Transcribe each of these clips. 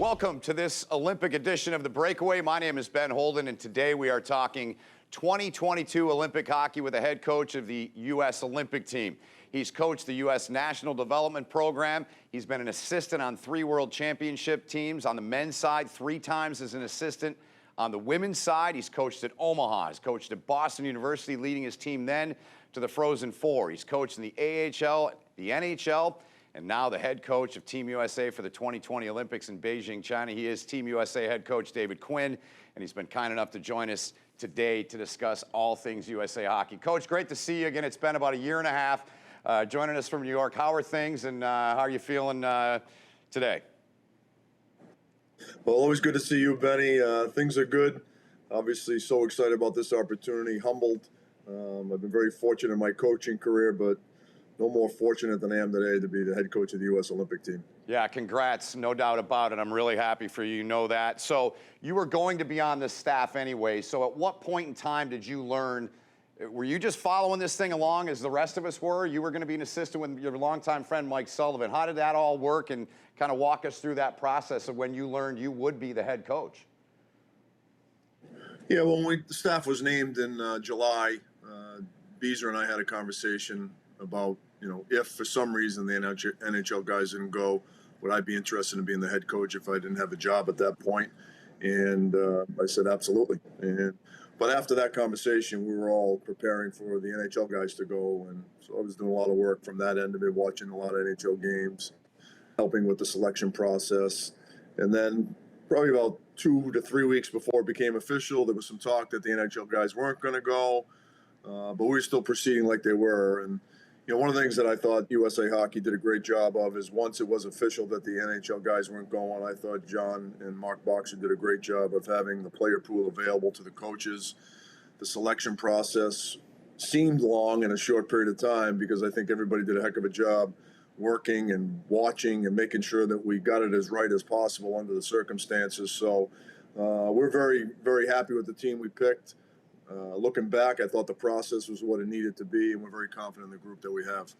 Welcome to this Olympic edition of the Breakaway. My name is Ben Holden, and today we are talking 2022 Olympic hockey with the head coach of the U.S. Olympic team. He's coached the U.S. National Development Program. He's been an assistant on 3 World Championship teams on the men's side, 3 times as an assistant. On the women's side, he's coached at Omaha. He's coached at Boston University, leading his team then to the Frozen Four. He's coached in the AHL, the NHL, and now the head coach of Team USA for the 2020 Olympics in Beijing, China. He is Team USA head coach David Quinn, and he's been kind enough to join us today to discuss all things USA hockey. Coach, great to see you again. It's been about a year and a half joining us from New York. How are things, and how are you feeling today? Well, always good to see you, Benny. Things are good. Obviously, so excited about this opportunity, humbled. I've been very fortunate in my coaching career, but no more fortunate than I am today to be the head coach of the U.S. Olympic team. Yeah, congrats, no doubt about it. I'm really happy for you, you know that. So you were going to be on this staff anyway, so at what point in time did you learn, were you just following this thing along as the rest of us were? You were going to be an assistant with your longtime friend Mike Sullivan. How did that all work, and kind of walk us through that process of when you learned you would be the head coach? Yeah, well, when the staff was named in July, Beezer and I had a conversation about, if for some reason the NHL guys didn't go, would I be interested in being the head coach if I didn't have a job at that point? And I said, absolutely. But after that conversation, we were all preparing for the NHL guys to go. And so I was doing a lot of work from that end of it, watching a lot of NHL games, helping with the selection process. And then probably about 2 to 3 weeks before it became official, there was some talk that the NHL guys weren't going to go, but we were still proceeding like they were. And one of the things that I thought USA Hockey did a great job of is once it was official that the NHL guys weren't going, I thought John and Mark Boxer did a great job of having the player pool available to the coaches. The selection process seemed long in a short period of time because I think everybody did a heck of a job working and watching and making sure that we got it as right as possible under the circumstances. So we're very, very happy with the team we picked. Looking back, I thought the process was what it needed to be, and we're very confident in the group that we have.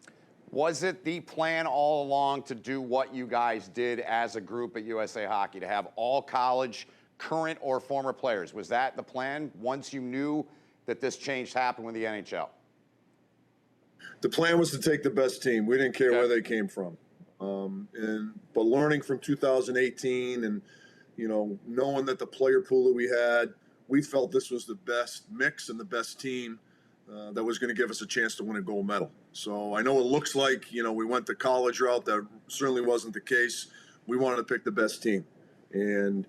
Was it the plan all along to do what you guys did as a group at USA Hockey, to have all college, current or former players? Was that the plan once you knew that this change happened with the NHL? The plan was to take the best team. We didn't care where they came from. But learning from 2018 and, knowing that the player pool that we had, we felt this was the best mix and the best team that was going to give us a chance to win a gold medal. So I know it looks like, we went the college route. That certainly wasn't the case. We wanted to pick the best team. And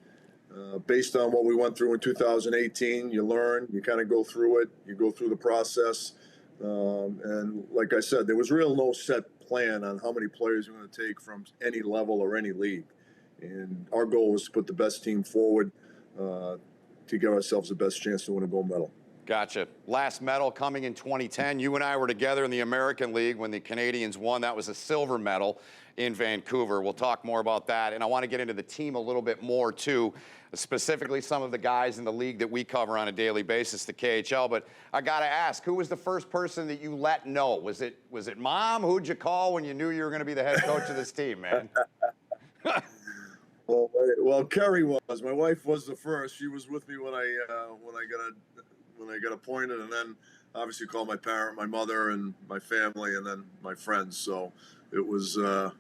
based on what we went through in 2018, you learn, you kind of go through it, you go through the process. And like I said, there was no set plan on how many players we're going to take from any level or any league. And our goal was to put the best team forward to give ourselves the best chance to win a gold medal. Gotcha. Last medal coming in 2010. You and I were together in the American League when the Canadians won. That was a silver medal in Vancouver. We'll talk more about that. And I want to get into the team a little bit more, too, specifically some of the guys in the league that we cover on a daily basis, the KHL. But I got to ask, who was the first person that you let know? Was it Mom? Who'd you call when you knew you were going to be the head coach of this team, man? Well, Kerry was. My wife was the first. She was with me when I got appointed, and then obviously called my parent, my mother, and my family, and then my friends. So it was a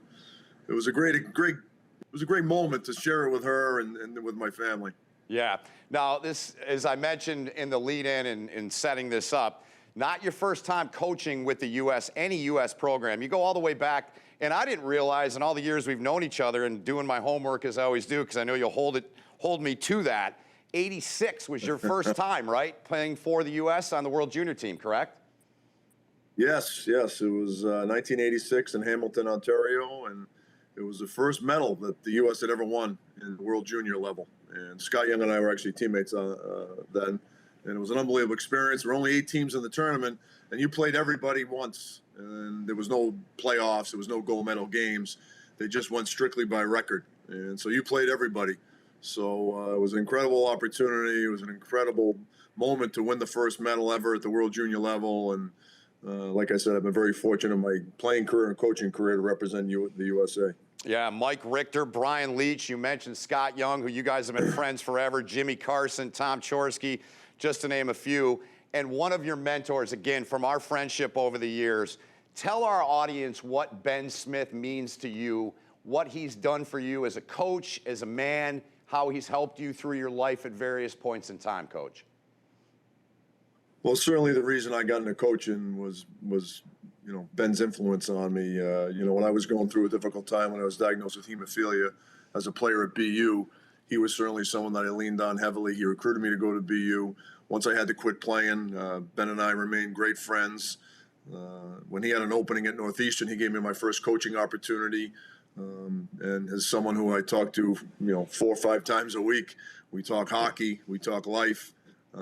great moment to share it with her and with my family. Yeah. Now, this, as I mentioned in the lead-in and setting this up, not your first time coaching with the U.S., any U.S. program. You go all the way back, and I didn't realize in all the years we've known each other and doing my homework as I always do, because I know you'll hold me to that, 86 was your first time, right, playing for the U.S. on the World Junior team, correct? Yes. It was 1986 in Hamilton, Ontario, and it was the first medal that the U.S. had ever won in the World Junior level. And Scott Young and I were actually teammates then. And it was an unbelievable experience. There were only 8 teams in the tournament, and you played everybody once. And there was no playoffs. There was no gold medal games. They just went strictly by record. And so you played everybody. So it was an incredible opportunity. It was an incredible moment to win the first medal ever at the World Junior level. And like I said, I've been very fortunate in my playing career and coaching career to represent the USA. Yeah, Mike Richter, Brian Leach, you mentioned Scott Young, who you guys have been friends forever, Jimmy Carson, Tom Chorsky, just to name a few. And one of your mentors, again, from our friendship over the years, tell our audience what Ben Smith means to you, what he's done for you as a coach, as a man, how he's helped you through your life at various points in time, Coach. Well, certainly the reason I got into coaching was Ben's influence on me. When I was going through a difficult time when I was diagnosed with hemophilia as a player at BU, he was certainly someone that I leaned on heavily. He recruited me to go to BU. Once I had to quit playing, Ben and I remained great friends. When he had an opening at Northeastern, he gave me my first coaching opportunity. And as someone who I talk to, 4 or 5 times a week, we talk hockey, we talk life.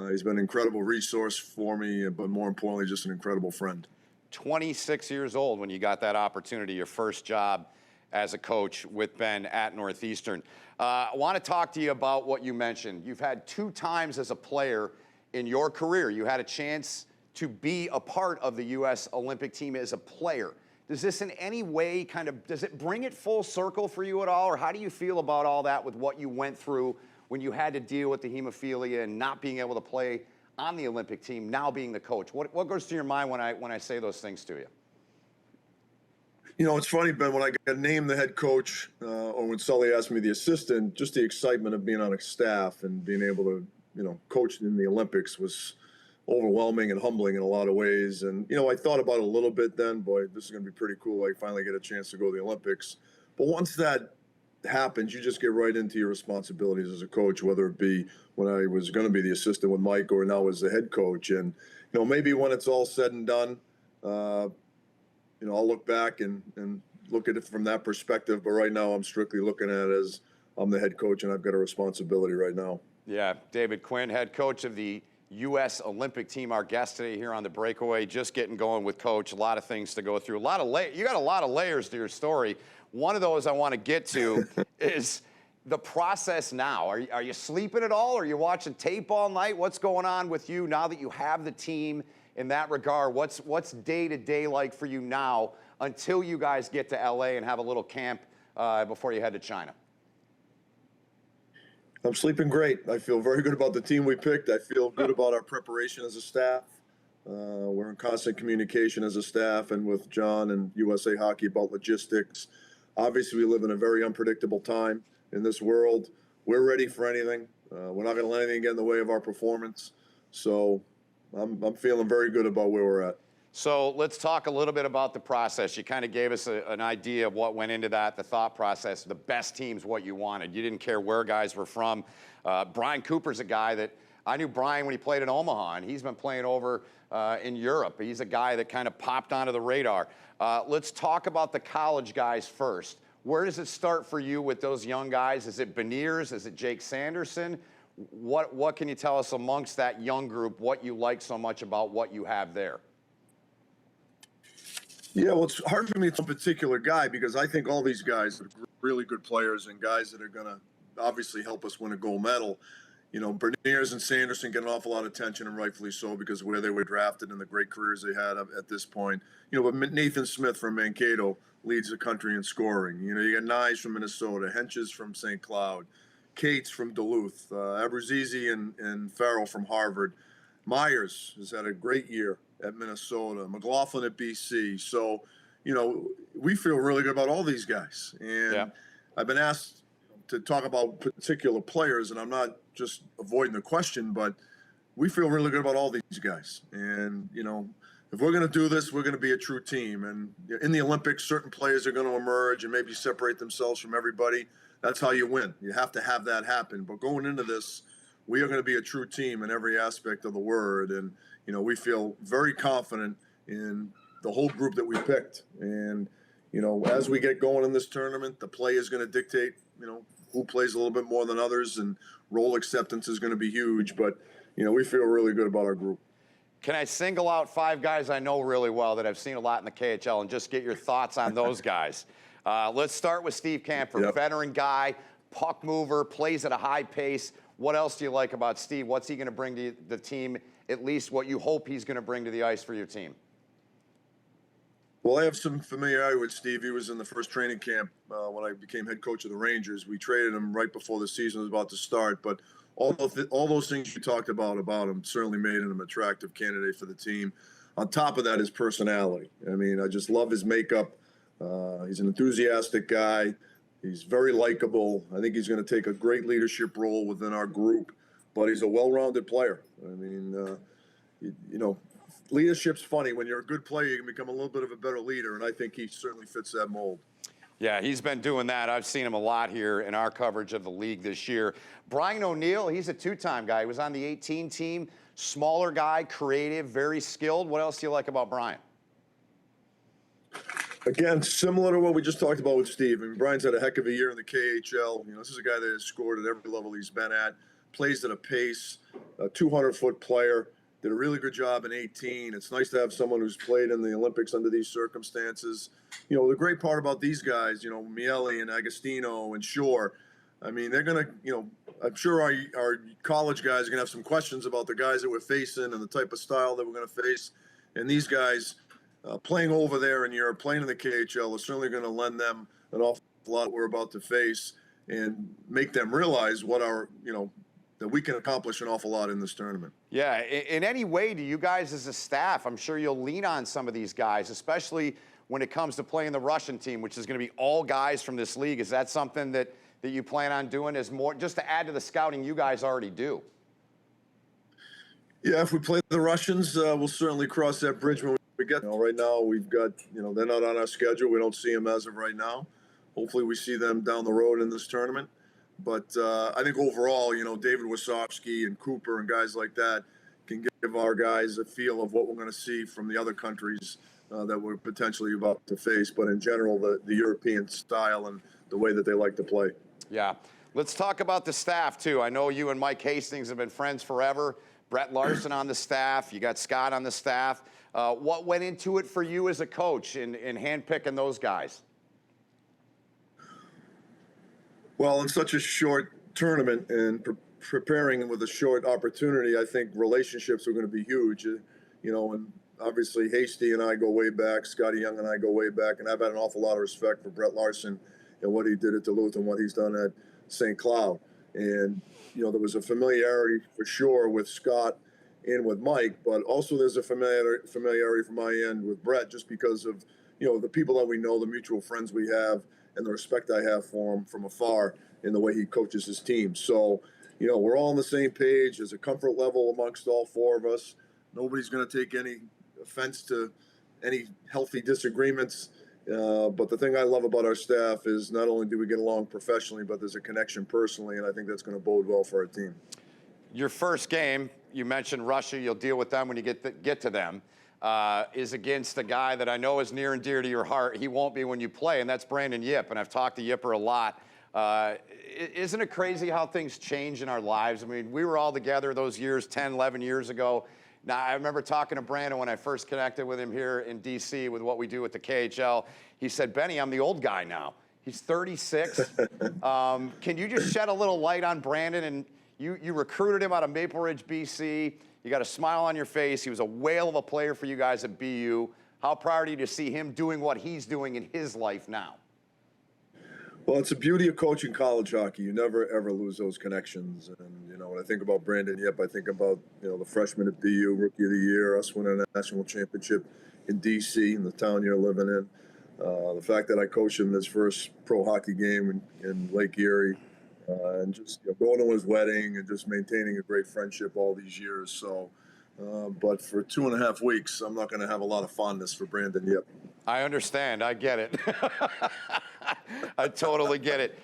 He's been an incredible resource for me, but more importantly, just an incredible friend. 26 years old when you got that opportunity, your first job as a coach with Ben at Northeastern. I want to talk to you about what you mentioned. You've had 2 times as a player in your career, you had a chance to be a part of the U.S. Olympic team as a player. Does this in any way does it bring it full circle for you at all? Or how do you feel about all that with what you went through when you had to deal with the hemophilia and not being able to play on the Olympic team, now being the coach? What goes through your mind when I say those things to you? It's funny, Ben, when I got named the head coach or when Sully asked me the assistant, just the excitement of being on a staff and being able to, coach in the Olympics was overwhelming and humbling in a lot of ways. And, I thought about it a little bit then, boy, this is going to be pretty cool. I finally get a chance to go to the Olympics. But once that happens, you just get right into your responsibilities as a coach, whether it be when I was going to be the assistant with Mike or now as the head coach. And, maybe when it's all said and done, I'll look back and look at it from that perspective. But right now I'm strictly looking at it as I'm the head coach and I've got a responsibility right now. Yeah, David Quinn, head coach of the U.S. Olympic team, our guest today here on the Breakaway. Just getting going with Coach. A lot of things to go through. You got a lot of layers to your story. One of those I want to get to is the process now. Are you sleeping at all? Are you watching tape all night? What's going on with you now that you have the team in that regard? What's day-to-day like for you now until you guys get to L.A. and have a little camp before you head to China? I'm sleeping great. I feel very good about the team we picked. I feel good about our preparation as a staff. We're in constant communication as a staff and with John and USA Hockey about logistics. Obviously, we live in a very unpredictable time in this world. We're ready for anything. We're not going to let anything get in the way of our performance. So I'm feeling very good about where we're at. So let's talk a little bit about the process. You kind of gave us an idea of what went into that, the thought process, the best teams, what you wanted. You didn't care where guys were from. Brian Cooper's a guy that I knew Brian when he played in Omaha, and he's been playing over in Europe. He's a guy that kind of popped onto the radar. Let's talk about the college guys first. Where does it start for you with those young guys? Is it Beniers? Is it Jake Sanderson? What can you tell us amongst that young group, what you like so much about what you have there? Yeah, well, it's hard for me to a particular guy because I think all these guys are really good players and guys that are going to obviously help us win a gold medal. Beniers and Sanderson get an awful lot of attention, and rightfully so, because of where they were drafted and the great careers they had at this point. But Nathan Smith from Mankato leads the country in scoring. You got Nyes from Minnesota, Henches from St. Cloud, Cates from Duluth, Abruzzese and Farrell from Harvard. Myers has had a great year at Minnesota, McLaughlin at BC. So, we feel really good about all these guys. And yeah. I've been asked to talk about particular players, and I'm not just avoiding the question, but we feel really good about all these guys. And, if we're going to do this, we're going to be a true team. And in the Olympics, certain players are going to emerge and maybe separate themselves from everybody. That's how you win. You have to have that happen. But going into this, we are going to be a true team in every aspect of the word. And, we feel very confident in the whole group that we picked. And, as we get going in this tournament, the play is going to dictate, who plays a little bit more than others, and role acceptance is going to be huge. But, we feel really good about our group. Can I single out 5 guys I know really well that I've seen a lot in the KHL and just get your thoughts on those guys? Let's start with Steve Kampfer, yep. Veteran guy, puck mover, plays at a high pace. What else do you like about Steve? What's he going to bring to the team, at least what you hope he's going to bring to the ice for your team? Well, I have some familiarity with Steve. He was in the first training camp when I became head coach of the Rangers. We traded him right before the season was about to start, but all those things you talked about him certainly made him an attractive candidate for the team. On top of that, his personality. I mean, I just love his makeup. He's an enthusiastic guy. He's very likable. I think he's going to take a great leadership role within our group, but he's a well-rounded player. I mean, you know, leadership's funny. When you're a good player, you can become a little bit of a better leader, and I think he certainly fits that mold. Yeah, he's been doing that. I've seen him a lot here in our coverage of the league this year. Brian O'Neill, he's a two-time guy. He was on the 18 team, smaller guy, creative, very skilled. What else do you like about Brian? Again, similar to what we just talked about with Steve. I mean, Brian's had a heck of a year in the KHL. You know, this is a guy that has scored at every level he's been at, plays at a pace, a 200-foot player. Did a really good job in 18. It's nice to have someone who's played in the Olympics under these circumstances. You know, the great part about these guys, you know, Miele and Agostino and Shore, I mean, they're going to, you know, I'm sure our college guys are going to have some questions about the guys that we're facing and the type of style that we're going to face. And these guys playing over there in Europe, playing in the KHL, is certainly going to lend them an awful lot we're about to face and make them realize what our, you know, that we can accomplish an awful lot in this tournament. Yeah, in any way, do you guys as a staff, I'm sure you'll lean on some of these guys, especially when it comes to playing the Russian team, which is going to be all guys from this league. Is that something that you plan on doing as more, just to add to the scouting you guys already do? Yeah, if we play the Russians, we'll certainly cross that bridge when we get. You know, right now, we've got, you know, they're not on our schedule. We don't see them as of right now. Hopefully we see them down the road in this tournament. But I think overall, you know, David Wasowski and Cooper and guys like that can give our guys a feel of what we're going to see from the other countries that we're potentially about to face. But in general, the European style and the way that they like to play. Yeah. Let's talk about the staff, too. I know you and Mike Hastings have been friends forever. Brett Larson on the staff. You got Scott on the staff. What went into it for you as a coach in handpicking those guys? Well, in such a short tournament and preparing with a short opportunity, I think relationships are going to be huge. You know, and obviously Hasty and I go way back, Scotty Young and I go way back, and I've had an awful lot of respect for Brett Larson and what he did at Duluth and what he's done at St. Cloud. And, you know, there was a familiarity for sure with Scott and with Mike, but also there's a familiarity from my end with Brett just because of, you know, the people that we know, the mutual friends we have, and the respect I have for him from afar in the way he coaches his team. So, you know, we're all on the same page. There's a comfort level amongst all four of us. Nobody's going to take any offense to any healthy disagreements. But the thing I love about our staff is not only do we get along professionally, but there's a connection personally, and I think that's going to bode well for our team. Your first game, you mentioned Russia. You'll deal with them when you get to them. Is against a guy that I know is near and dear to your heart. He won't be when you play, and that's Brandon Yip, and I've talked to Yipper a lot. Isn't it crazy how things change in our lives? I mean, we were all together those years, 10, 11 years ago. Now, I remember talking to Brandon when I first connected with him here in D.C. with what we do with the KHL. He said, Benny, I'm the old guy now. He's 36. Can you just shed a little light on Brandon? And you recruited him out of Maple Ridge, B.C., you got a smile on your face. He was a whale of a player for you guys at BU. How proud are you to see him doing what he's doing in his life now? Well, it's the beauty of coaching college hockey. You never, ever lose those connections. And, you know, when I think about Brandon Yip, I think about, you know, the freshman at BU, Rookie of the Year, us winning a national championship in D.C., in the town you're living in. The fact that I coached him in his first pro hockey game in Lake Erie. And just, you know, going to his wedding and just maintaining a great friendship all these years. So, but for 2.5 weeks, I'm not going to have a lot of fondness for Brandon Yip. I understand. I get it. I totally get it.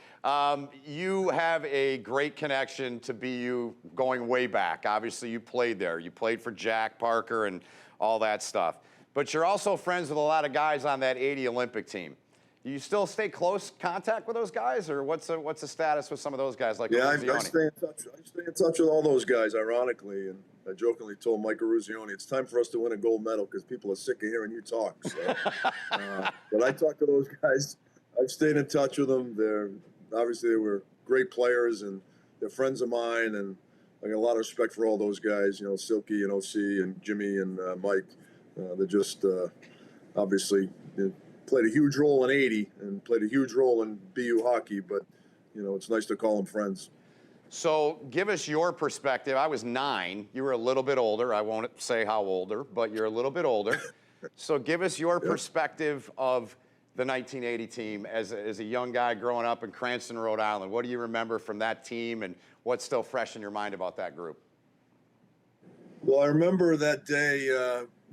You have a great connection to BU going way back. Obviously, you played there. You played for Jack Parker and all that stuff. But you're also friends with a lot of guys on that 80 Olympic team. Do you still stay close contact with those guys, or what's the status with some of those guys like I Ruzioni? stay in touch. I stay in touch with all those guys, ironically. And I jokingly told Mike Ruzioni, it's time for us to win a gold medal because people are sick of hearing you talk. So, but I talk to those guys. I've stayed in touch with them. They were great players, and they're friends of mine. And I got a lot of respect for all those guys. You know, Silky and OC and Jimmy and Mike. They're just obviously it played a huge role in '80 and played a huge role in BU hockey. But it's nice to call them friends. So give us your perspective. I was 9. You were a little bit older. I won't say how older, but you're a little bit older. So give us your perspective of the 1980 team as a young guy growing up in Cranston, Rhode Island. What do you remember from that team, and what's still fresh in your mind about that group? Well, I remember that day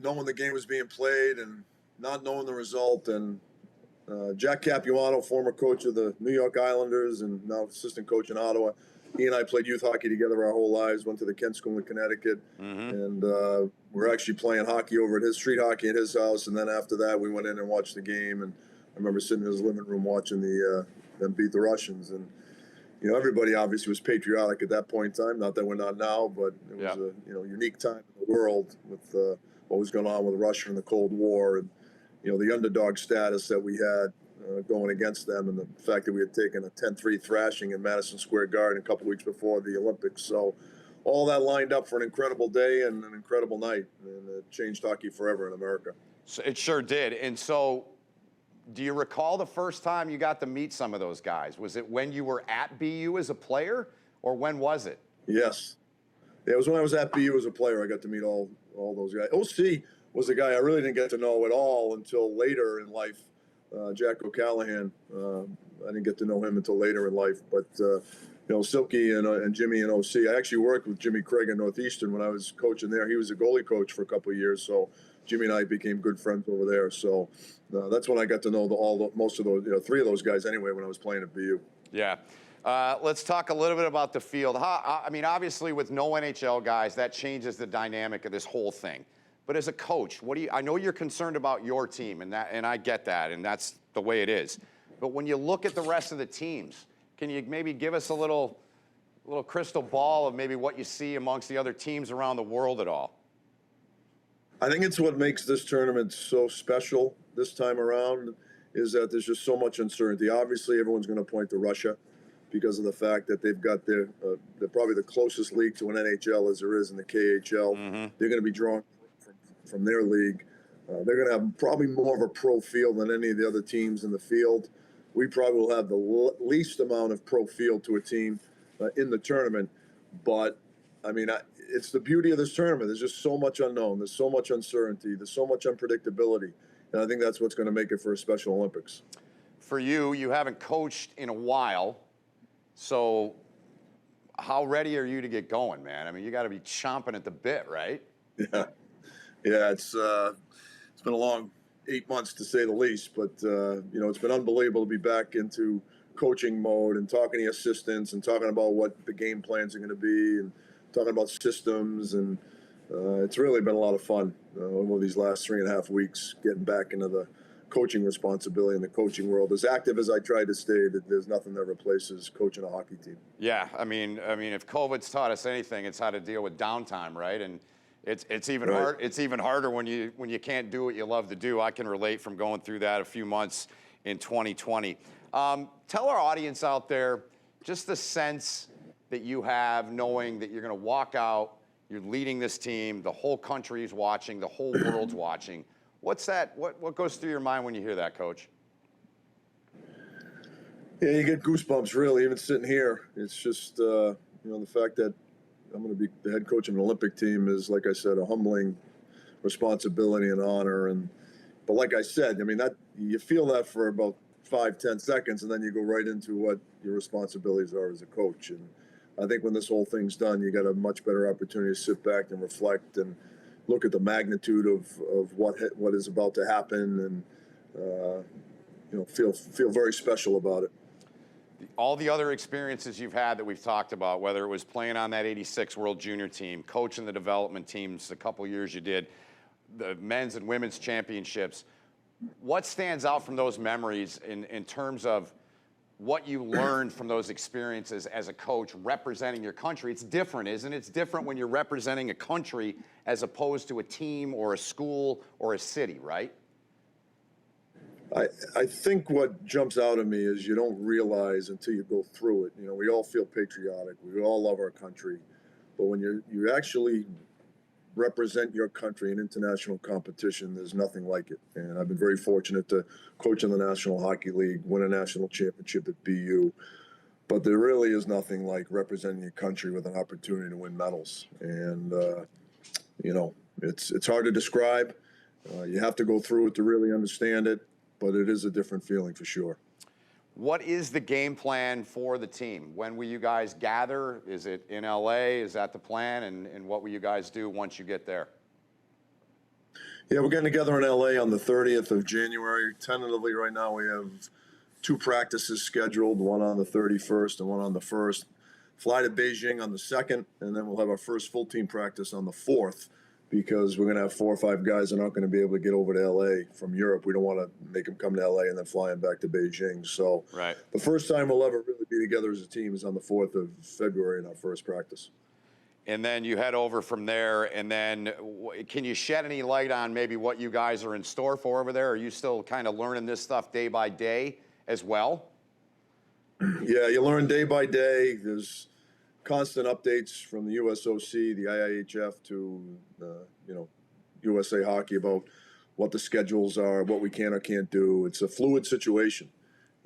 knowing the game was being played and not knowing the result. And Jack Capuano, former coach of the New York Islanders and now assistant coach in Ottawa, he and I played youth hockey together our whole lives, went to the Kent School in Connecticut, and we're actually playing hockey over at his street hockey at his house. And then after that, we went in and watched the game. And I remember sitting in his living room watching them beat the Russians. And everybody obviously was patriotic at that point in time. Not that we're not now, but it was a unique time in the world with what was going on with Russia and the Cold War, and the underdog status that we had going against them, and the fact that we had taken a 10-3 thrashing in Madison Square Garden a couple weeks before the Olympics. So all that lined up for an incredible day and an incredible night, and it changed hockey forever in America. So it sure did. And so do you recall the first time you got to meet some of those guys? Was it when you were at BU as a player, or when was it? Yes. Yeah, it was when I was at BU as a player. I got to meet all those guys. OC was a guy I really didn't get to know at all until later in life. Jack O'Callahan, I didn't get to know him until later in life. But, Silky and Jimmy and OC. I actually worked with Jimmy Craig at Northeastern when I was coaching there. He was a goalie coach for a couple of years. So Jimmy and I became good friends over there. So that's when I got to know most of those, 3 of those guys anyway, when I was playing at BU. Yeah. Let's talk a little bit about the field. I mean, obviously, with no NHL guys, that changes the dynamic of this whole thing. But as a coach, I know you're concerned about your team, and I get that, and that's the way it is. But when you look at the rest of the teams, can you maybe give us a little crystal ball of maybe what you see amongst the other teams around the world at all? I think it's what makes this tournament so special this time around is that there's just so much uncertainty. Obviously, everyone's going to point to Russia because of the fact that they've got they're probably the closest league to an NHL as there is in the KHL. They're going to be drawn from their league. They're going to have probably more of a pro field than any of the other teams in the field. We probably will have the least amount of pro field to a team in the tournament. But, I mean, it's the beauty of this tournament. There's just so much unknown. There's so much uncertainty. There's so much unpredictability. And I think that's what's going to make it for a Special Olympics. For you, you haven't coached in a while. So how ready are you to get going, man? I mean, you got to be chomping at the bit, right? Yeah. Yeah, it's been a long 8 months to say the least, but it's been unbelievable to be back into coaching mode and talking to assistants and talking about what the game plans are going to be and talking about systems, and it's really been a lot of fun over these last 3.5 weeks, getting back into the coaching responsibility in the coaching world. As active as I tried to stay, that there's nothing that replaces coaching a hockey team. Yeah, I mean, if COVID's taught us anything, it's how to deal with downtime, right? And it's even hard. It's even harder when you can't do what you love to do. I can relate from going through that a few months in 2020. Tell our audience out there just the sense that you have, knowing that you're going to walk out, you're leading this team, the whole country's watching, the whole world's watching. What's that? What goes through your mind when you hear that, Coach? Yeah, you get goosebumps, really, even sitting here. It's just the fact that I'm going to be the head coach of an Olympic team is, like I said, a humbling responsibility and honor. But like I said, I mean, that you feel that for about 5-10 seconds, and then you go right into what your responsibilities are as a coach. And I think when this whole thing's done, you got a much better opportunity to sit back and reflect and look at the magnitude of what is about to happen, and feel very special about it. All the other experiences you've had that we've talked about, whether it was playing on that '86 World Junior team, coaching the development teams the couple years you did, the men's and women's championships, what stands out from those memories in terms of what you learned from those experiences as a coach representing your country? It's different, isn't it? It's different when you're representing a country as opposed to a team or a school or a city, right? I think what jumps out at me is you don't realize until you go through it. We all feel patriotic. We all love our country. But when you actually represent your country in international competition, there's nothing like it. And I've been very fortunate to coach in the National Hockey League, win a national championship at BU. But there really is nothing like representing your country with an opportunity to win medals. And, it's hard to describe. You have to go through it to really understand it, but it is a different feeling for sure. What is the game plan for the team? When will you guys gather? Is it in LA? Is that the plan? And what will you guys do once you get there? Yeah, we're getting together in LA on the 30th of January. Tentatively right now we have 2 practices scheduled, one on the 31st and one on the 1st. Fly to Beijing on the 2nd, and then we'll have our first full team practice on the 4th, because we're going to have 4 or 5 guys that aren't going to be able to get over to LA from Europe. We don't want to make them come to LA and then fly them back to Beijing. So right. The first time we'll ever really be together as a team is on the 4th of February in our first practice. And then you head over from there, and then can you shed any light on maybe what you guys are in store for over there? Are you still kind of learning this stuff day by day as well? Yeah, you learn day by day. There's constant updates from the USOC, the IIHF, to USA Hockey about what the schedules are, what we can or can't do. It's a fluid situation.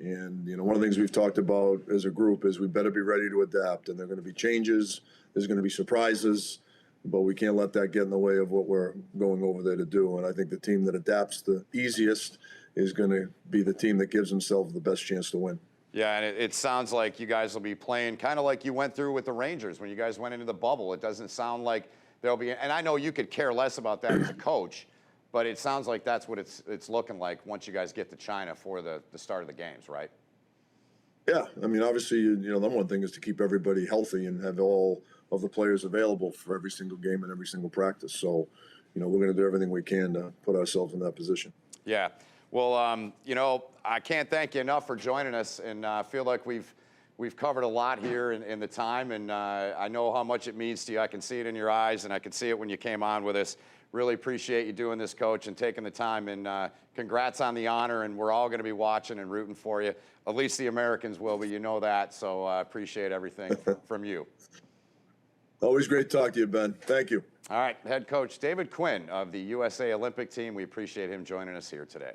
And, one of the things we've talked about as a group is we better be ready to adapt. And there are going to be changes. There's going to be surprises. But we can't let that get in the way of what we're going over there to do. And I think the team that adapts the easiest is going to be the team that gives themselves the best chance to win. Yeah, and it sounds like you guys will be playing kind of like you went through with the Rangers when you guys went into the bubble. It doesn't sound like there'll be, and I know you could care less about that as a coach, but it sounds like that's what it's looking like once you guys get to China for the start of the games, right? Yeah, I mean, obviously, the number one thing is to keep everybody healthy and have all of the players available for every single game and every single practice. So, we're going to do everything we can to put ourselves in that position. Yeah. Well, I can't thank you enough for joining us, and I feel like we've covered a lot here in the time, and I know how much it means to you. I can see it in your eyes, and I could see it when you came on with us. Really appreciate you doing this, Coach, and taking the time, and congrats on the honor, and we're all going to be watching and rooting for you. At least the Americans will, but you know that, so I appreciate everything from you. Always great to talk to you, Ben. Thank you. All right, head coach David Quinn of the USA Olympic team. We appreciate him joining us here today.